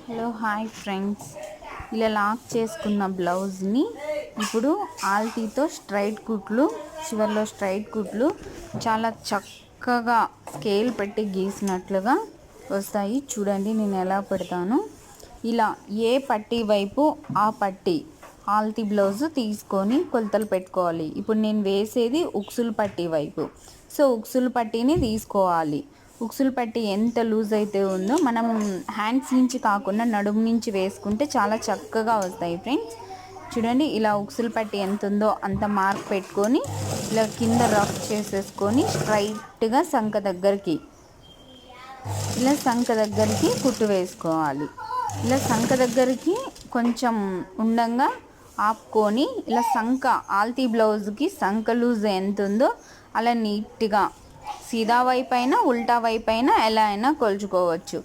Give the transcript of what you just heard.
Hello hi friends, ఇలా lock చేసుకున్న బ్లౌజ్ని ఇప్పుడు ఆల్తీతో స్ట్రైట్ కుట్లు, చివర్లో స్ట్రైట్ కుట్లు చాలా చక్కగా స్కేల్ పెట్టి గీసినట్లుగా వస్తాయి. చూడండి నేను ఎలా పెడతాను. ఇలా ఏ పట్టీ వైపు ఆ పట్టీ ఆల్తీ బ్లౌజ్ తీసుకొని కొలతలు పెట్టుకోవాలి. ఇప్పుడు నేను వేసేది ఉక్సులు పట్టీ వైపు, సో ఉక్సులు పట్టీని తీసుకోవాలి. ఉక్సులు పట్టీ ఎంత లూజ్ అయితే ఉందో మనం హ్యాండ్స్ నుంచి కాకుండా నడుము నుంచి వేసుకుంటే చాలా చక్కగా వస్తాయి ఫ్రెండ్స్. చూడండి, ఇలా ఉక్సులు పట్టీ ఎంత ఉందో అంత మార్క్ పెట్టుకొని ఇలా కింద రఫ్ చేసేసుకొని స్ట్రైట్గా సంక దగ్గరికి కుట్టు వేసుకోవాలి. ఇలా సంక దగ్గరికి కొంచెం ఉండంగా ఆపుకొని ఇలా సంక ఆల్తీ బ్లౌజ్కి సంక లూజ్ ఎంత ఉందో అలా నీట్గా సీదా వైపు అయినా ఉల్టా వైపు అయినా ఎలా అయినా కొలుచుకోవచ్చు.